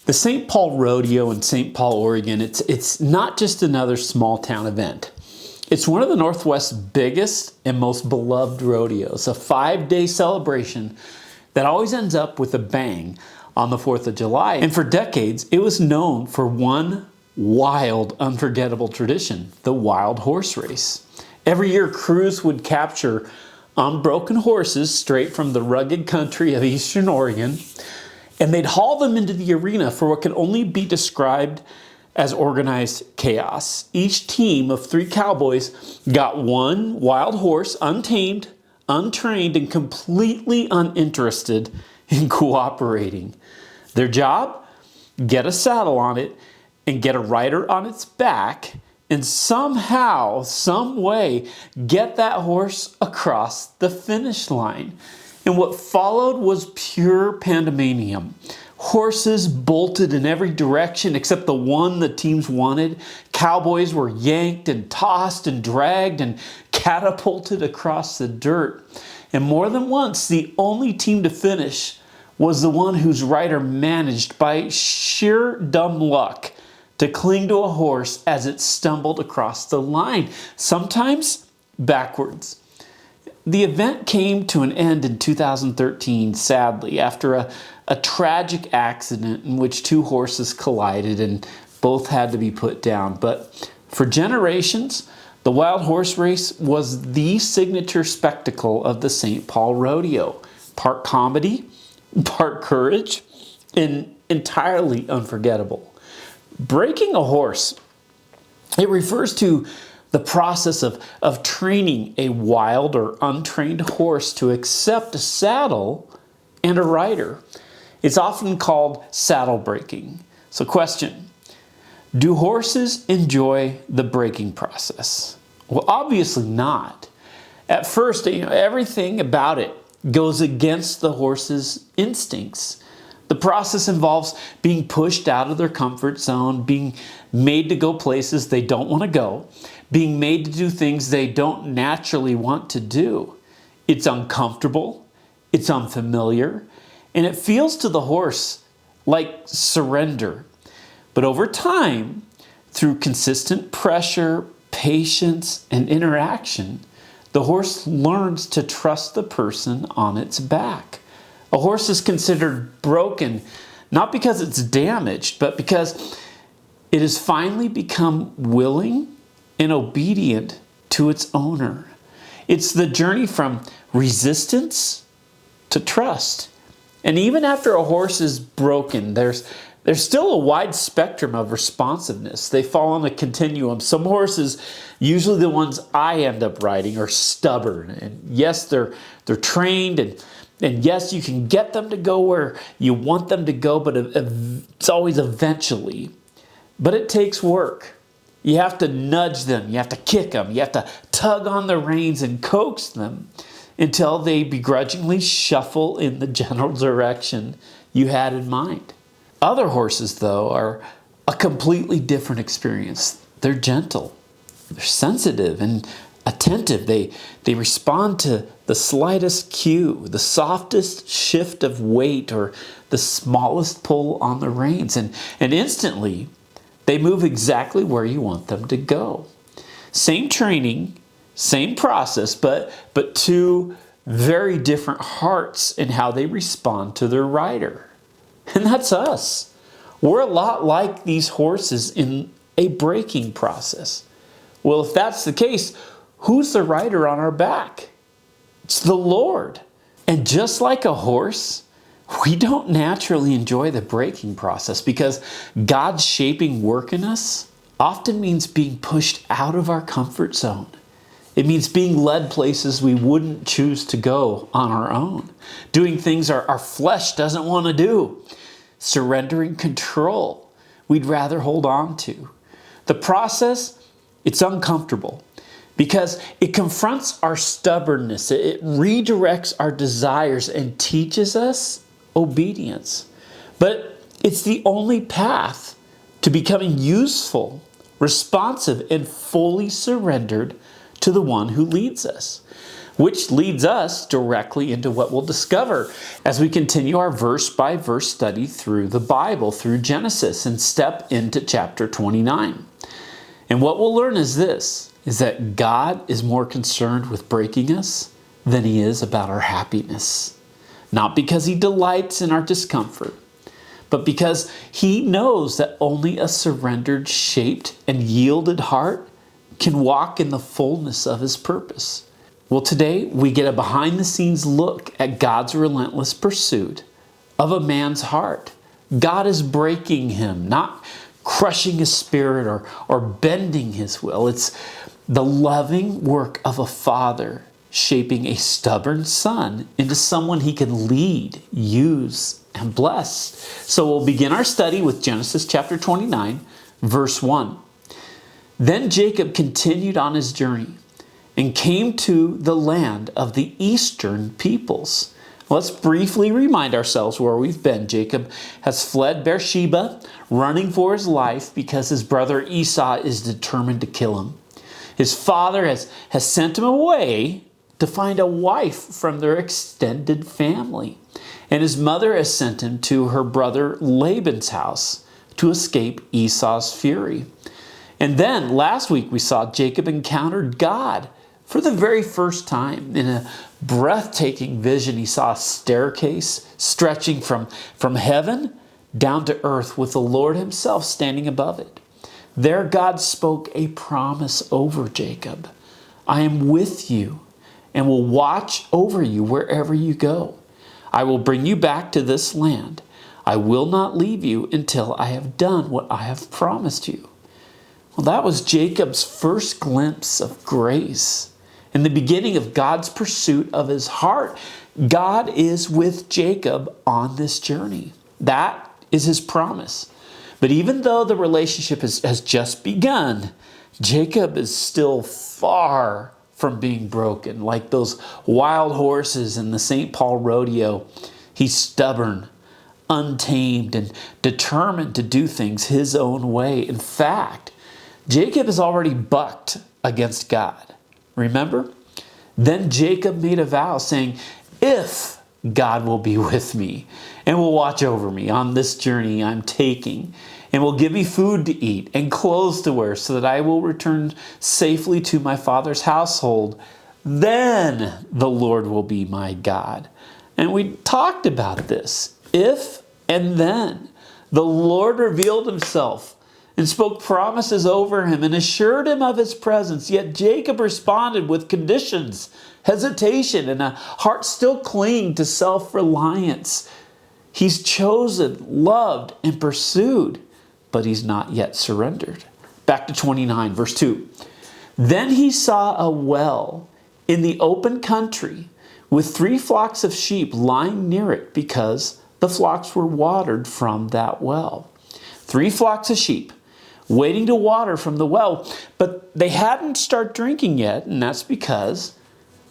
The St. Paul Rodeo in St. Paul, Oregon, it's not just another small town event. It's one of the Northwest's biggest and most beloved rodeos, a 5-day celebration that always ends up with a bang on the 4th of July. And for decades, it was known for one wild, unforgettable tradition, the Wild Horse Race. Every year, crews would capture unbroken horses straight from the rugged country of Eastern Oregon, and they'd haul them into the arena for what could only be described as organized chaos. Each team of 3 cowboys got one wild horse, untamed, untrained, and completely uninterested in cooperating. Their job? Get a saddle on it and get a rider on its back, and somehow, some way, get that horse across the finish line. And what followed was pure pandemonium. Horses bolted in every direction except the one the teams wanted. Cowboys were yanked and tossed and dragged and catapulted across the dirt. And more than once, the only team to finish was the one whose rider managed, by sheer dumb luck, to cling to a horse as it stumbled across the line, sometimes backwards. The event came to an end in 2013, sadly, after a tragic accident in which 2 horses collided and both had to be put down. But for generations, the Wild Horse Race was the signature spectacle of the St. Paul Rodeo. Part comedy, part courage, and entirely unforgettable. Breaking a horse, it refers to the process of training a wild or untrained horse to accept a saddle and a rider. It's often called saddle breaking. So question, do horses enjoy the breaking process? Well, obviously not. At first, everything about it goes against the horse's instincts. The process involves being pushed out of their comfort zone, being made to go places they don't want to go, being made to do things they don't naturally want to do. It's uncomfortable, it's unfamiliar, and it feels to the horse like surrender. But over time, through consistent pressure, patience, and interaction, the horse learns to trust the person on its back. A horse is considered broken, not because it's damaged, but because it has finally become willing and obedient to its owner. It's the journey from resistance to trust. And even after a horse is broken, there's still a wide spectrum of responsiveness. They fall on a continuum. Some horses, usually the ones I end up riding, are stubborn. And yes, they're trained, and yes, you can get them to go where you want them to go, but it's always eventually. But it takes work. You have to nudge them, you have to kick them, you have to tug on the reins and coax them until they begrudgingly shuffle in the general direction you had in mind. Other horses, though, are a completely different experience. They're gentle, they're sensitive and attentive. They respond to the slightest cue, the softest shift of weight, or the smallest pull on the reins, and instantly they move exactly where you want them to go. Same training, same process, but 2 very different hearts in how they respond to their rider. And that's us. We're a lot like these horses in a breaking process. Well, if that's the case, who's the rider on our back? It's the Lord. And just like a horse, we don't naturally enjoy the breaking process because God's shaping work in us often means being pushed out of our comfort zone. It means being led places we wouldn't choose to go on our own, doing things our flesh doesn't want to do, surrendering control we'd rather hold on to. The process, it's uncomfortable because it confronts our stubbornness. It redirects our desires and teaches us obedience. But it's the only path to becoming useful, responsive, and fully surrendered to the one who leads us. which leads us directly into what we'll discover as we continue our verse-by-verse study through the Bible, through Genesis, and step into chapter 29. And what we'll learn is this, is that God is more concerned with breaking us than he is about our happiness. Not because he delights in our discomfort, but because he knows that only a surrendered, shaped, and yielded heart can walk in the fullness of his purpose. Well, today we get a behind-the-scenes look at God's relentless pursuit of a man's heart. God is breaking him, not crushing his spirit or bending his will. It's the loving work of a father shaping a stubborn son into someone he can lead, use, and bless. So we'll begin our study with Genesis chapter 29, verse 1. Then Jacob continued on his journey and came to the land of the eastern peoples. Let's briefly remind ourselves where we've been. Jacob has fled Beersheba, running for his life because his brother Esau is determined to kill him. His father has sent him away to find a wife from their extended family. And his mother has sent him to her brother Laban's house to escape Esau's fury. And then last week we saw Jacob encountered God for the very first time. In a breathtaking vision, he saw a staircase stretching from heaven down to earth with the Lord himself standing above it. There God spoke a promise over Jacob. I am with you and will watch over you wherever you go. I will bring you back to this land. I will not leave you until I have done what I have promised you. Well, that was Jacob's first glimpse of grace and the beginning of God's pursuit of his heart. God is with Jacob on this journey. That is his promise. But even though the relationship has just begun, Jacob is still far from being broken. Like those wild horses in the St. Paul Rodeo, he's stubborn, untamed, and determined to do things his own way. In fact, Jacob has already bucked against God. Remember? Then Jacob made a vow saying, if God will be with me and will watch over me on this journey I'm taking, and will give me food to eat and clothes to wear so that I will return safely to my father's household, then the Lord will be my God. And we talked about this. If and then the Lord revealed himself and spoke promises over him and assured him of his presence. Yet Jacob responded with conditions, hesitation, and a heart still clinging to self-reliance. He's chosen, loved, and pursued, but he's not yet surrendered. Back to 29, verse 2. Then he saw a well in the open country with 3 flocks of sheep lying near it because the flocks were watered from that well. 3 flocks of sheep waiting to water from the well, but they hadn't started drinking yet, and that's because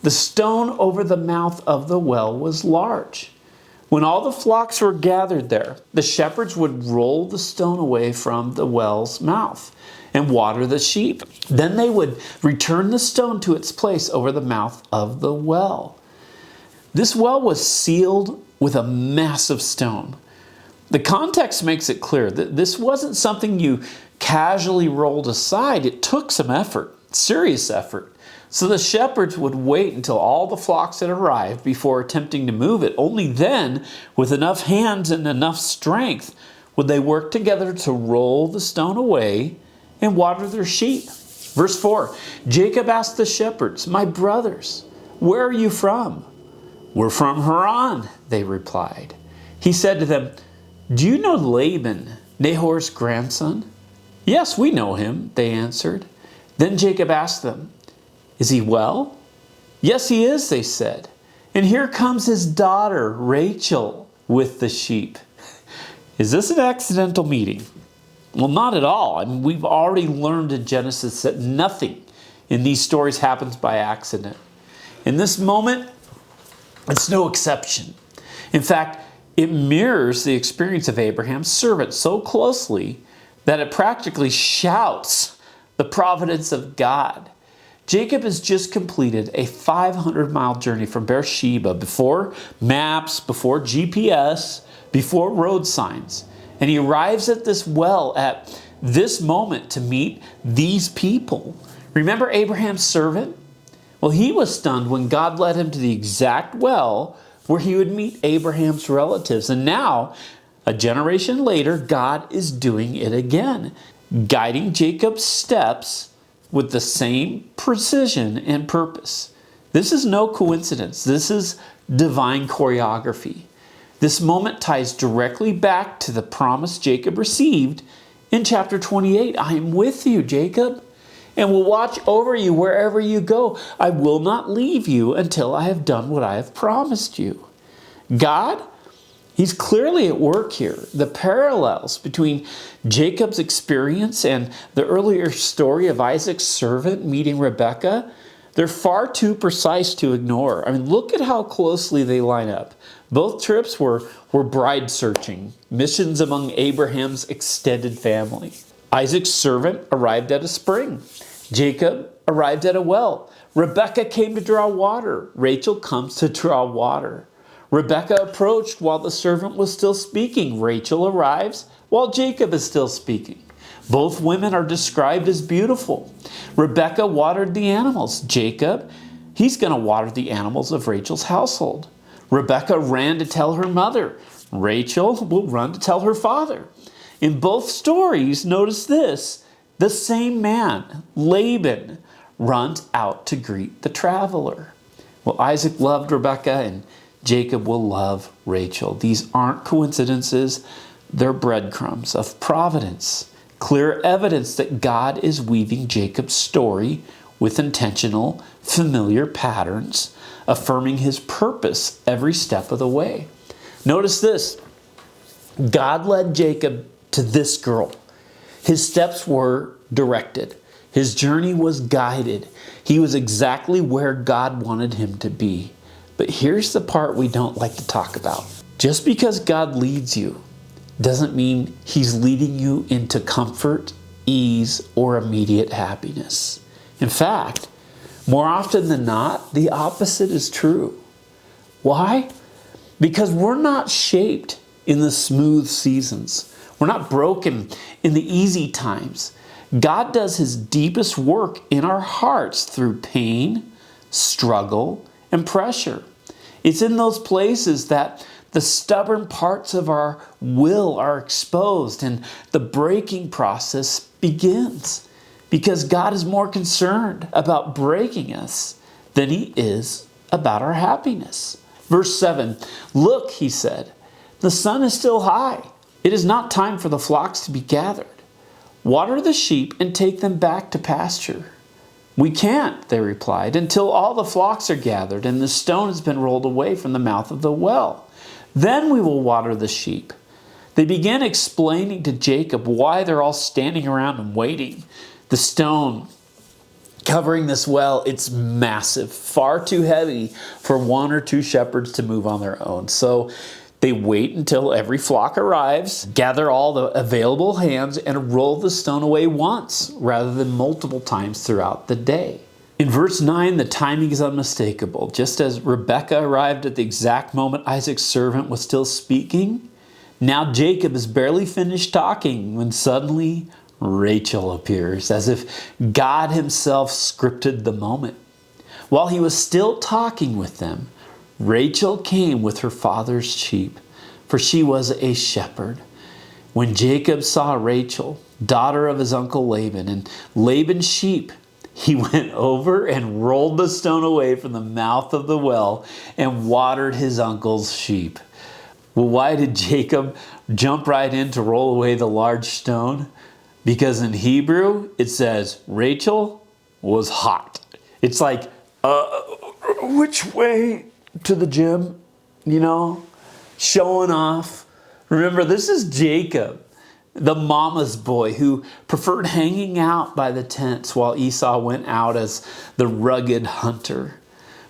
the stone over the mouth of the well was large. When all the flocks were gathered there, the shepherds would roll the stone away from the well's mouth and water the sheep. Then they would return the stone to its place over the mouth of the well. This well was sealed with a massive stone. The context makes it clear that this wasn't something you casually rolled aside. It took some effort, serious effort. So the shepherds would wait until all the flocks had arrived before attempting to move it. Only then, with enough hands and enough strength, would they work together to roll the stone away and water their sheep. Verse 4, Jacob asked the shepherds, my brothers, where are you from? We're from Haran, they replied. He said to them, do you know Laban, Nahor's grandson? Yes, we know him, they answered. Then Jacob asked them, is he well? Yes, he is, they said. And here comes his daughter, Rachel, with the sheep. Is this an accidental meeting? Well, not at all. I mean, we've already learned in Genesis that nothing in these stories happens by accident. In this moment, it's no exception. In fact, it mirrors the experience of Abraham's servant so closely that it practically shouts the providence of God. Jacob has just completed a 500-mile journey from Beersheba before maps, before GPS, before road signs. And he arrives at this well at this moment to meet these people. Remember Abraham's servant? Well, he was stunned when God led him to the exact well where he would meet Abraham's relatives. And now, a generation later, God is doing it again, guiding Jacob's steps with the same precision and purpose. This is no coincidence. This is divine choreography. This moment ties directly back to the promise Jacob received in chapter 28. I am with you, Jacob, and will watch over you wherever you go. I will not leave you until I have done what I have promised you. God, He's clearly at work here. The parallels between Jacob's experience and the earlier story of Isaac's servant meeting Rebekah, they're far too precise to ignore. I mean, look at how closely they line up. Both trips were bride searching, missions among Abraham's extended family. Isaac's servant arrived at a spring. Jacob arrived at a well. Rebekah came to draw water. Rachel comes to draw water. Rebekah approached while the servant was still speaking. Rachel arrives while Jacob is still speaking. Both women are described as beautiful. Rebekah watered the animals. Jacob, he's going to water the animals of Rachel's household. Rebekah ran to tell her mother. Rachel will run to tell her father. In both stories, notice this, the same man, Laban, runs out to greet the traveler. Well, Isaac loved Rebekah and Jacob will love Rachel. These aren't coincidences. They're breadcrumbs of providence. Clear evidence that God is weaving Jacob's story with intentional, familiar patterns, affirming His purpose every step of the way. Notice this. God led Jacob to this girl. His steps were directed. His journey was guided. He was exactly where God wanted him to be. But here's the part we don't like to talk about. Just because God leads you doesn't mean He's leading you into comfort, ease, or immediate happiness. In fact, more often than not, the opposite is true. Why? Because we're not shaped in the smooth seasons. We're not broken in the easy times. God does His deepest work in our hearts through pain, struggle, and pressure. It's in those places that the stubborn parts of our will are exposed and the breaking process begins. Because God is more concerned about breaking us than He is about our happiness. Verse 7, "Look," He said, "the sun is still high. It is not time for the flocks to be gathered. Water the sheep and take them back to pasture." "We can't," they replied, "until all the flocks are gathered and the stone has been rolled away from the mouth of the well. Then we will water the sheep." They began explaining to Jacob why they're all standing around and waiting. The stone covering this well, it's massive, far too heavy for one or two shepherds to move on their own. So they wait until every flock arrives, gather all the available hands, and roll the stone away once rather than multiple times throughout the day. In verse 9, the timing is unmistakable. Just as Rebekah arrived at the exact moment Isaac's servant was still speaking, now Jacob has barely finished talking when suddenly Rachel appears, as if God Himself scripted the moment. While he was still talking with them, Rachel came with her father's sheep, for she was a shepherd. When Jacob saw Rachel, daughter of his uncle Laban, and Laban's sheep, he went over and rolled the stone away from the mouth of the well and watered his uncle's sheep. Well, why did Jacob jump right in to roll away the large stone? Because in Hebrew, it says Rachel was hot. It's like, which way to the gym? You know, showing off. Remember, this is Jacob, the mama's boy who preferred hanging out by the tents while Esau went out as the rugged hunter.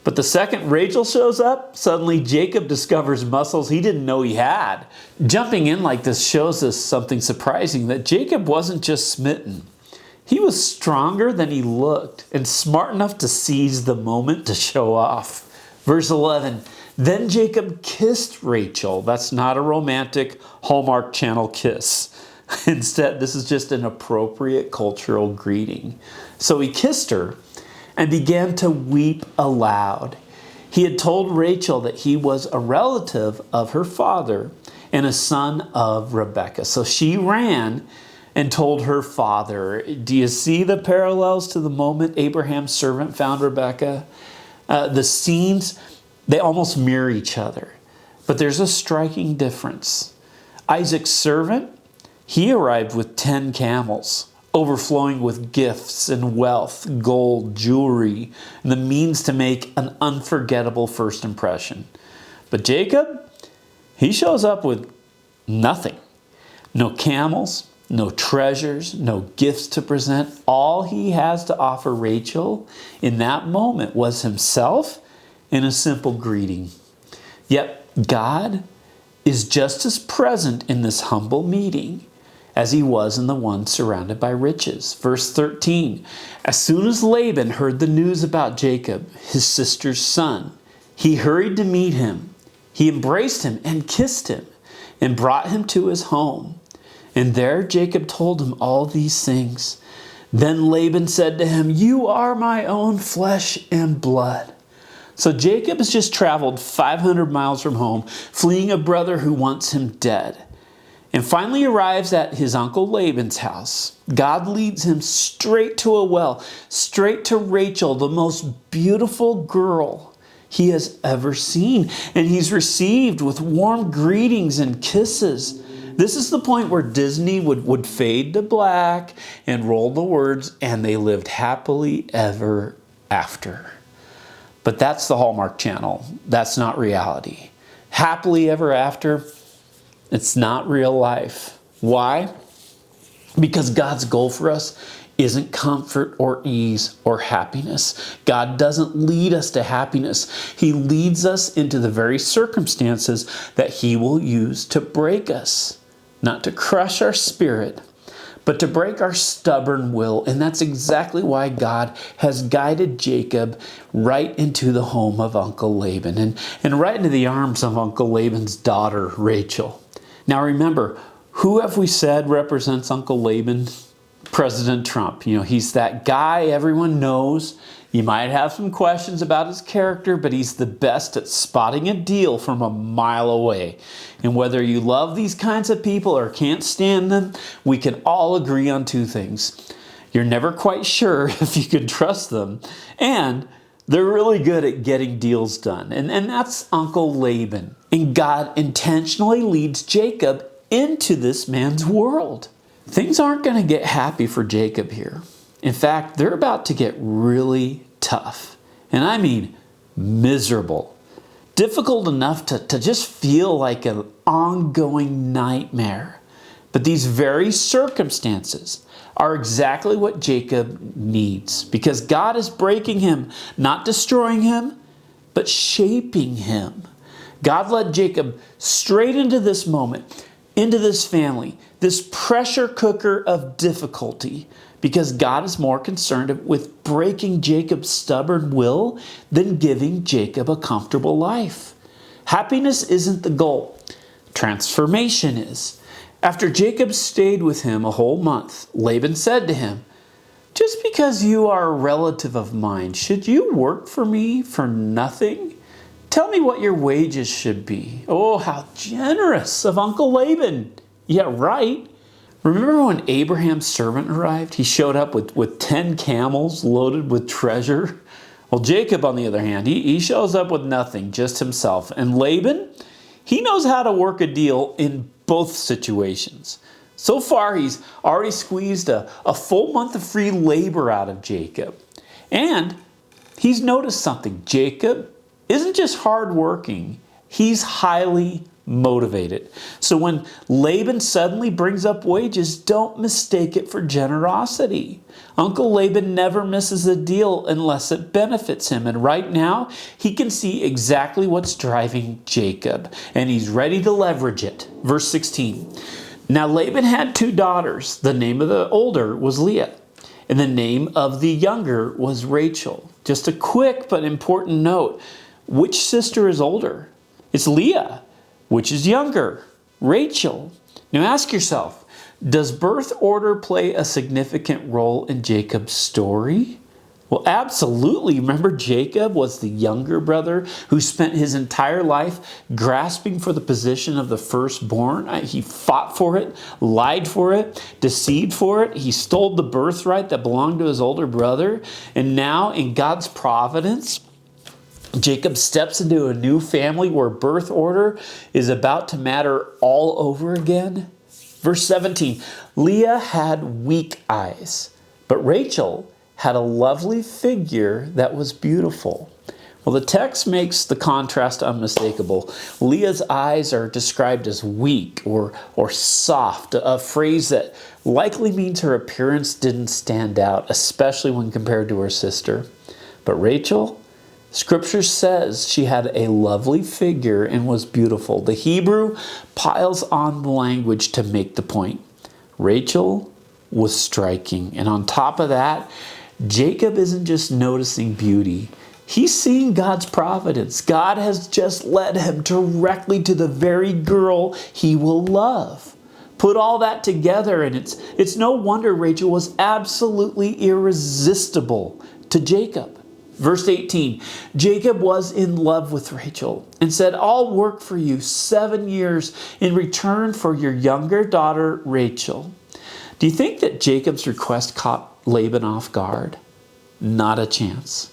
But the second Rachel shows up, suddenly Jacob discovers muscles he didn't know he had. Jumping in like this shows us something surprising, that Jacob wasn't just smitten. He was stronger than he looked and smart enough to seize the moment to show off. Verse 11, then Jacob kissed Rachel. That's not a romantic Hallmark Channel kiss. Instead, this is just an appropriate cultural greeting. So he kissed her and began to weep aloud. He had told Rachel that he was a relative of her father and a son of Rebekah. So she ran and told her father. Do you see the parallels to the moment Abraham's servant found Rebekah? The scenes, they almost mirror each other. But there's a striking difference. Isaac's servant, he arrived with 10 camels, overflowing with gifts and wealth, gold, jewelry, and the means to make an unforgettable first impression. But Jacob, he shows up with nothing. No camels, no treasures, no gifts to present. All he has to offer Rachel in that moment was himself and a simple greeting. Yet God is just as present in this humble meeting as he was in the one surrounded by riches. Verse 13, as soon as Laban heard the news about Jacob, his sister's son, he hurried to meet him. He embraced him and kissed him and brought him to his home. And there Jacob told him all these things. Then Laban said to him, you are my own flesh and blood. So Jacob has just traveled 500 miles from home, fleeing a brother who wants him dead, and finally arrives at his uncle Laban's house. God leads him straight to a well, straight to Rachel, the most beautiful girl he has ever seen. And he's received with warm greetings and kisses. This is the point where Disney would fade to black and roll the words, and they lived happily ever after. But that's the Hallmark Channel. That's not reality. Happily ever after, it's not real life. Why? Because God's goal for us isn't comfort or ease or happiness. God doesn't lead us to happiness. He leads us into the very circumstances that He will use to break us. Not to crush our spirit, but to break our stubborn will. And that's exactly why God has guided Jacob right into the home of Uncle Laban and right into the arms of Uncle Laban's daughter, Rachel. Now remember, who have we said represents Uncle Laban? President Trump. You know, he's that guy everyone knows. You might have some questions about his character, but he's the best at spotting a deal from a mile away. And whether you love these kinds of people or can't stand them, we can all agree on two things. You're never quite sure if you can trust them, and they're really good at getting deals done. And that's Uncle Laban. And God intentionally leads Jacob into this man's world. Things aren't going to get happy for Jacob here. In fact, they're about to get really tough. And I mean miserable. Difficult enough to just feel like an ongoing nightmare. But these very circumstances are exactly what Jacob needs, because God is breaking him, not destroying him, but shaping him. God led Jacob straight into this moment, into this family, this pressure cooker of difficulty, because God is more concerned with breaking Jacob's stubborn will than giving Jacob a comfortable life. Happiness isn't the goal. Transformation is. After Jacob stayed with him a whole month, Laban said to him, just because you are a relative of mine, should you work for me for nothing? Tell me what your wages should be. Oh, how generous of Uncle Laban. Yeah, right. Remember when Abraham's servant arrived? He showed up with 10 camels loaded with treasure. Well, Jacob, on the other hand, he shows up with nothing, just himself. And Laban, he knows how to work a deal in both situations. So far, he's already squeezed a full month of free labor out of Jacob. And he's noticed something. Jacob isn't just hardworking, he's highly motivated. So when Laban suddenly brings up wages, don't mistake it for generosity. Uncle Laban never misses a deal unless it benefits him. And right now, he can see exactly what's driving Jacob, and he's ready to leverage it. Verse 16. Now Laban had 2 daughters. The name of the older was Leah, And the name of the younger was Rachel. Just a quick but important note. Which sister is older? It's Leah. Which is younger? Rachel. Now ask yourself, does birth order play a significant role in Jacob's story? Well, absolutely. Remember, Jacob was the younger brother who spent his entire life grasping for the position of the firstborn. He fought for it, lied for it, deceived for it. He stole the birthright that belonged to his older brother. And now, in God's providence, Jacob steps into a new family where birth order is about to matter all over again. Verse 17, Leah had weak eyes, but Rachel had a lovely figure that was beautiful. Well, the text makes the contrast unmistakable. Leah's eyes are described as weak or soft, a phrase that likely means her appearance didn't stand out, especially when compared to her sister. But Rachel, Scripture says she had a lovely figure and was beautiful. The Hebrew piles on the language to make the point. Rachel was striking. And on top of that, Jacob isn't just noticing beauty. He's seeing God's providence. God has just led him directly to the very girl he will love. Put all that together, and it's no wonder Rachel was absolutely irresistible to Jacob. Verse 18, Jacob was in love with Rachel and said, I'll work for you 7 years in return for your younger daughter, Rachel. Do you think that Jacob's request caught Laban off guard? Not a chance.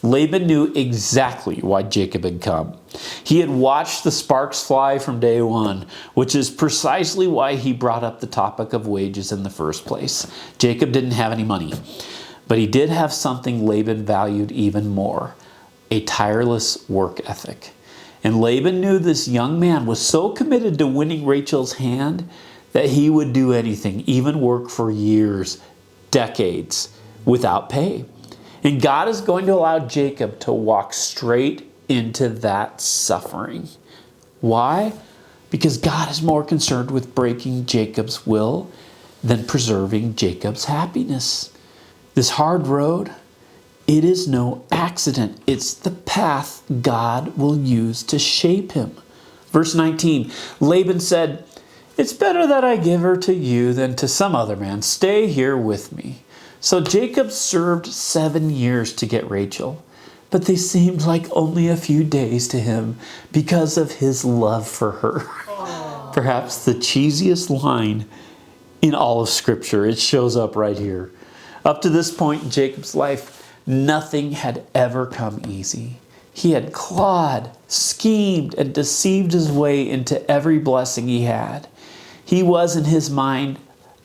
Laban knew exactly why Jacob had come. He had watched the sparks fly from day one, which is precisely why he brought up the topic of wages in the first place. Jacob didn't have any money, but he did have something Laban valued even more, a tireless work ethic. And Laban knew this young man was so committed to winning Rachel's hand that he would do anything, even work for years, decades, without pay. And God is going to allow Jacob to walk straight into that suffering. Why? Because God is more concerned with breaking Jacob's will than preserving Jacob's happiness. This hard road, it is no accident. It's the path God will use to shape him. Verse 19, Laban said, it's better that I give her to you than to some other man. Stay here with me. So Jacob served 7 years to get Rachel, but they seemed like only a few days to him because of his love for her. Aww. Perhaps the cheesiest line in all of Scripture. It shows up right here. Up to this point in Jacob's life, nothing had ever come easy. He had clawed, schemed, and deceived his way into every blessing he had. He was, in his mind,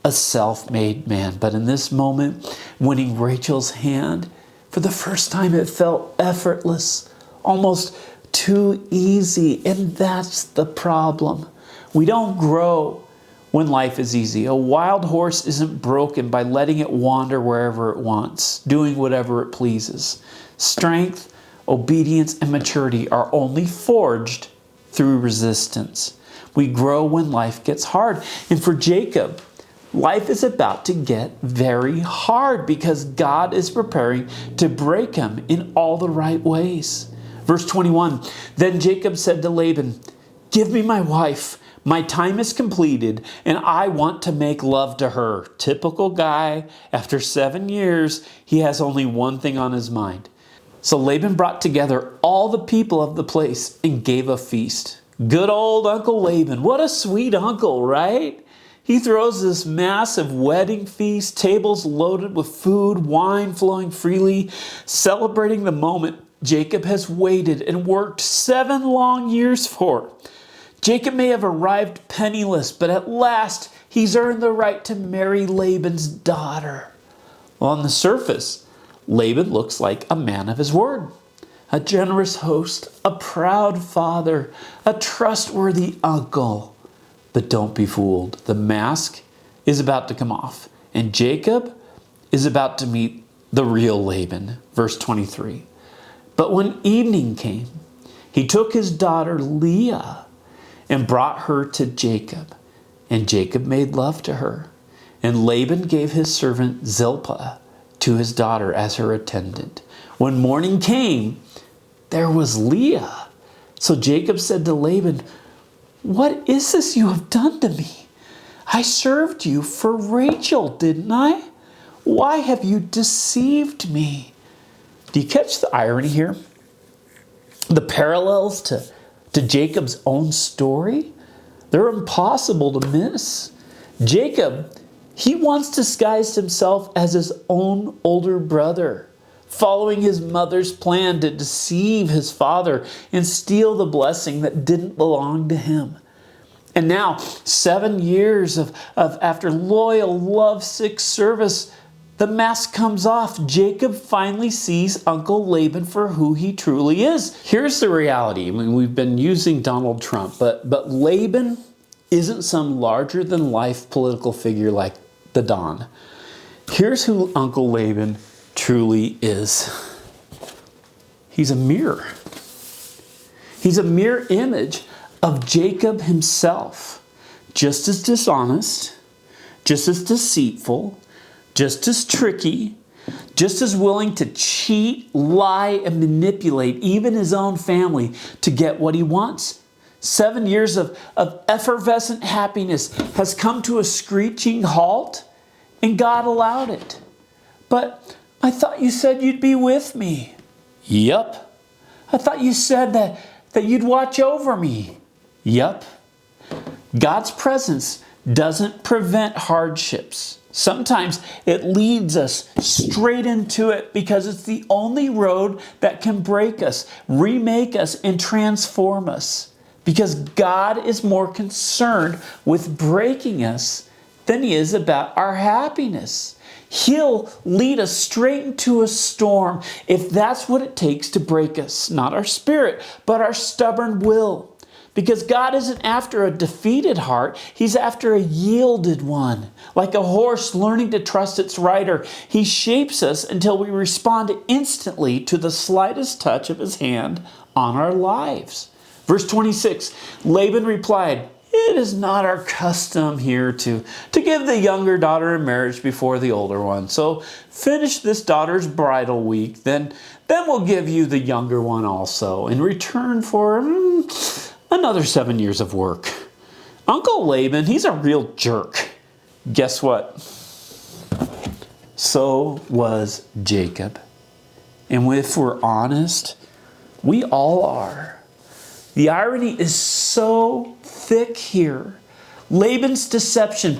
a self-made man. But in this moment, winning Rachel's hand, for the first time it felt effortless, almost too easy. And that's the problem. We don't grow when life is easy. A wild horse isn't broken by letting it wander wherever it wants, doing whatever it pleases. Strength, obedience, and maturity are only forged through resistance. We grow when life gets hard. And for Jacob, life is about to get very hard because God is preparing to break him in all the right ways. Verse 21, then Jacob said to Laban, give me my wife. My time is completed and I want to make love to her. Typical guy. After 7 years, he has only one thing on his mind. So Laban brought together all the people of the place and gave a feast. Good old Uncle Laban. What a sweet uncle, right? He throws this massive wedding feast, tables loaded with food, wine flowing freely, celebrating the moment Jacob has waited and worked 7 long years for. Jacob may have arrived penniless, but at last he's earned the right to marry Laban's daughter. Well, on the surface, Laban looks like a man of his word. A generous host, a proud father, a trustworthy uncle. But don't be fooled. The mask is about to come off, and Jacob is about to meet the real Laban. Verse 23. But when evening came, he took his daughter Leah and brought her to Jacob, and Jacob made love to her. And Laban gave his servant Zilpah to his daughter as her attendant. When morning came, there was Leah. So Jacob said to Laban, "What is this you have done to me? I served you for Rachel, didn't I? Why have you deceived me?" Do you catch the irony here? The parallels to Jacob's own story? They're impossible to miss. Jacob, he once disguised himself as his own older brother, following his mother's plan to deceive his father and steal the blessing that didn't belong to him. And now, 7 years of after loyal, lovesick service, the mask comes off. Jacob finally sees Uncle Laban for who he truly is. Here's the reality. I mean, we've been using Donald Trump, but Laban isn't some larger-than-life political figure like the Don. Here's who Uncle Laban truly is. He's a mirror. He's a mirror image of Jacob himself. Just as dishonest, just as deceitful, just as tricky, just as willing to cheat, lie, and manipulate even his own family to get what he wants. 7 years of effervescent happiness has come to a screeching halt, and God allowed it. "But I thought you said you'd be with me." "Yup." "I thought you said that you'd watch over me." "Yup." God's presence doesn't prevent hardships. Sometimes it leads us straight into it because it's the only road that can break us, remake us, and transform us. Because God is more concerned with breaking us than He is about our happiness. He'll lead us straight into a storm if that's what it takes to break us. Not our spirit, but our stubborn will. Because God isn't after a defeated heart, He's after a yielded one. Like a horse learning to trust its rider, He shapes us until we respond instantly to the slightest touch of His hand on our lives. Verse 26, Laban replied, "It is not our custom here to give the younger daughter in marriage before the older one. So finish this daughter's bridal week, then we'll give you the younger one also in return for another 7 years of work." Uncle Laban, he's a real jerk. Guess what? So was Jacob. And if we're honest, we all are. The irony is so thick here. Laban's deception,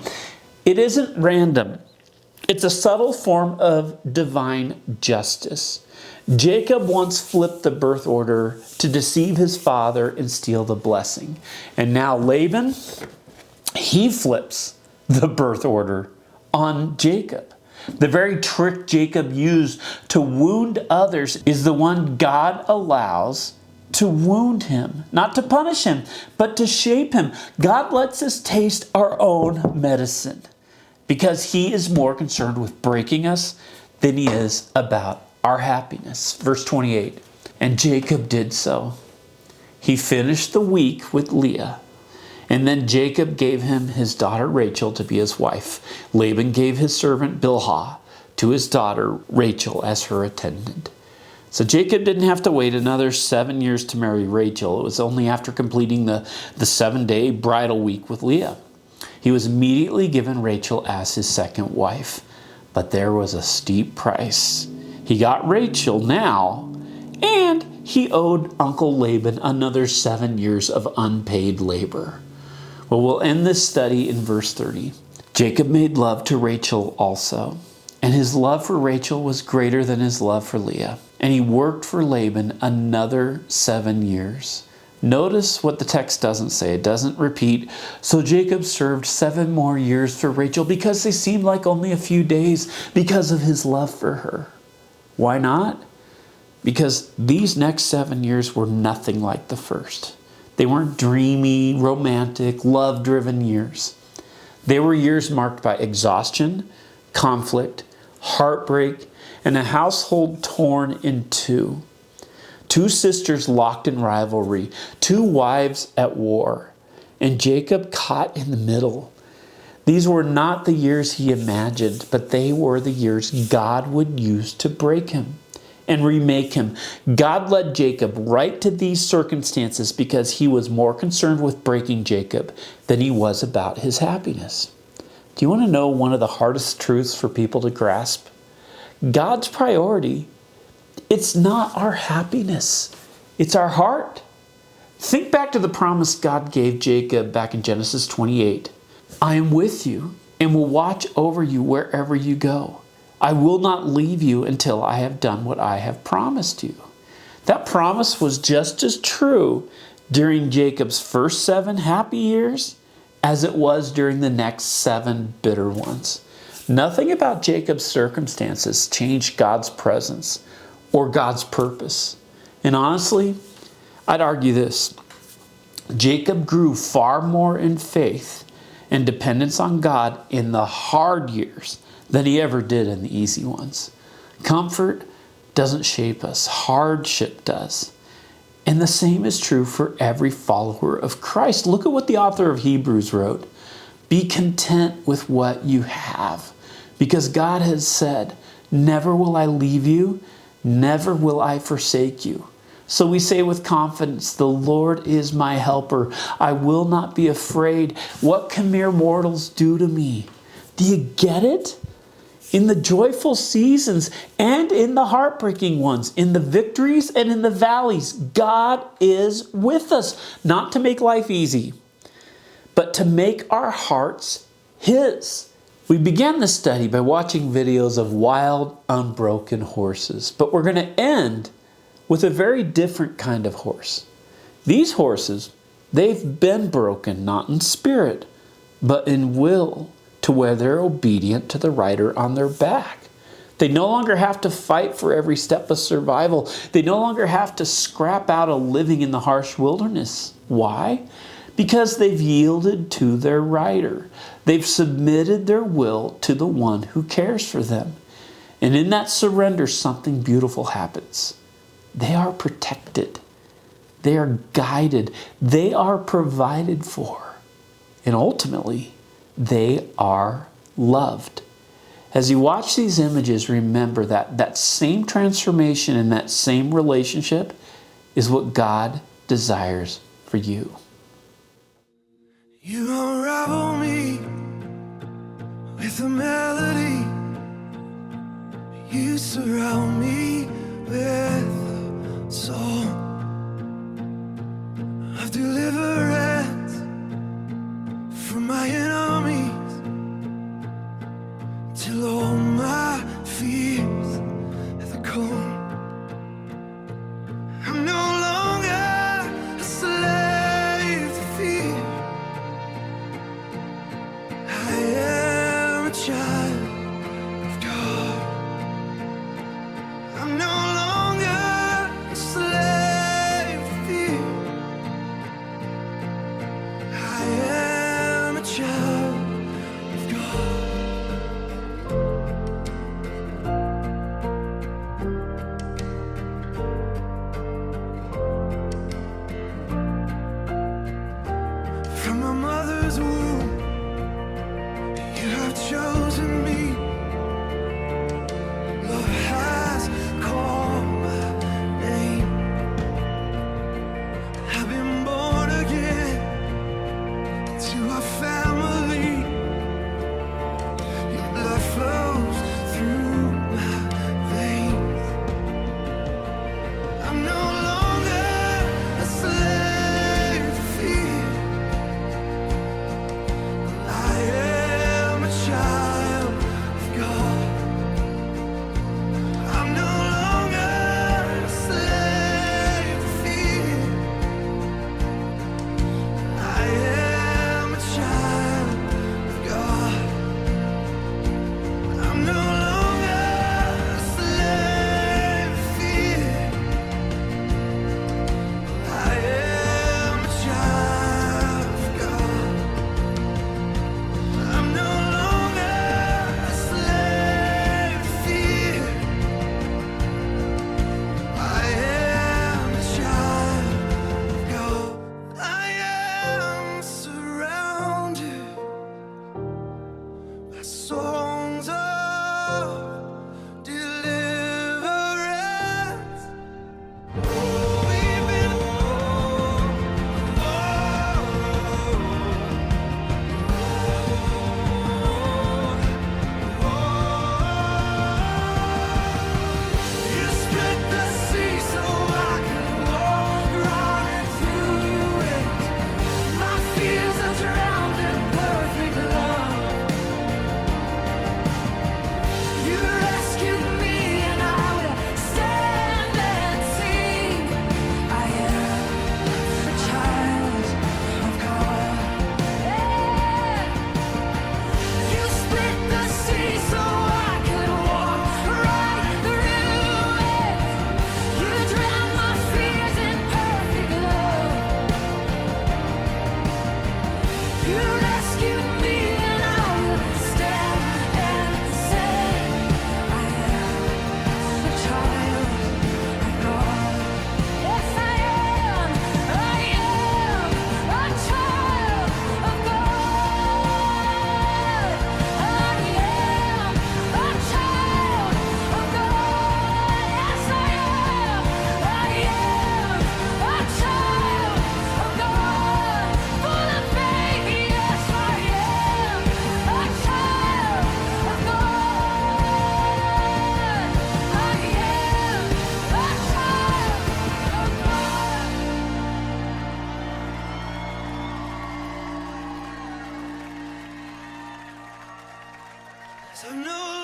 it isn't random. It's a subtle form of divine justice. Jacob once flipped the birth order to deceive his father and steal the blessing. And now Laban, he flips the birth order on Jacob. The very trick Jacob used to wound others is the one God allows to wound him. Not to punish him, but to shape him. God lets us taste our own medicine because He is more concerned with breaking us than He is about our happiness. Verse 28, and Jacob did so. He finished the week with Leah. And then Jacob gave him his daughter Rachel to be his wife. Laban gave his servant Bilhah to his daughter Rachel as her attendant. So Jacob didn't have to wait another 7 years to marry Rachel. It was only after completing the 7-day bridal week with Leah. He was immediately given Rachel as his second wife. But there was a steep price. He got Rachel now, and he owed Uncle Laban another 7 years of unpaid labor. Well, we'll end this study in verse 30. Jacob made love to Rachel also, and his love for Rachel was greater than his love for Leah. And he worked for Laban another 7 years. Notice what the text doesn't say. It doesn't repeat. So Jacob served 7 more years for Rachel because they seemed like only a few days because of his love for her. Why not? Because these next 7 years were nothing like the first. They weren't dreamy, romantic, love-driven years. They were years marked by exhaustion, conflict, heartbreak, and a household torn in two. 2 sisters locked in rivalry, 2 wives at war, and Jacob caught in the middle. These were not the years he imagined, but they were the years God would use to break him and remake him. God led Jacob right to these circumstances because he was more concerned with breaking Jacob than he was about his happiness. Do you want to know one of the hardest truths for people to grasp? God's priority, it's not our happiness, it's our heart. Think back to the promise God gave Jacob back in Genesis 28. I am with you and will watch over you wherever you go. I will not leave you until I have done what I have promised you. That promise was just as true during Jacob's first 7 happy years as it was during the next 7 bitter ones. Nothing about Jacob's circumstances changed God's presence or God's purpose. And honestly, I'd argue this. Jacob grew far more in faith and dependence on God in the hard years than he ever did in the easy ones. Comfort doesn't shape us, hardship does. And the same is true for every follower of Christ. Look at what the author of Hebrews wrote. Be content with what you have, because God has said, never will I leave you, never will I forsake you. So we say with confidence, the Lord is my helper. I will not be afraid. What can mere mortals do to me? Do you get it? In the joyful seasons and in the heartbreaking ones, in the victories and in the valleys, God is with us, not to make life easy, but to make our hearts His. We began this study by watching videos of wild, unbroken horses, but we're going to end with a very different kind of horse. These horses, they've been broken, not in spirit, but in will, to where they're obedient to the rider on their back. They no longer have to fight for every step of survival. They no longer have to scrap out a living in the harsh wilderness. Why? Because they've yielded to their rider. They've submitted their will to the one who cares for them. And in that surrender, something beautiful happens. They are protected. They are guided. They are provided for. And ultimately, they are loved. As you watch these images, remember that that same transformation and that same relationship is what God desires for you. You unravel me with a melody. You surround me with a song of deliverance from my enemies, till all my fears are gone. I'm no longer a slave to fear. I am a child of God. I'm no longer a slave to fear. So no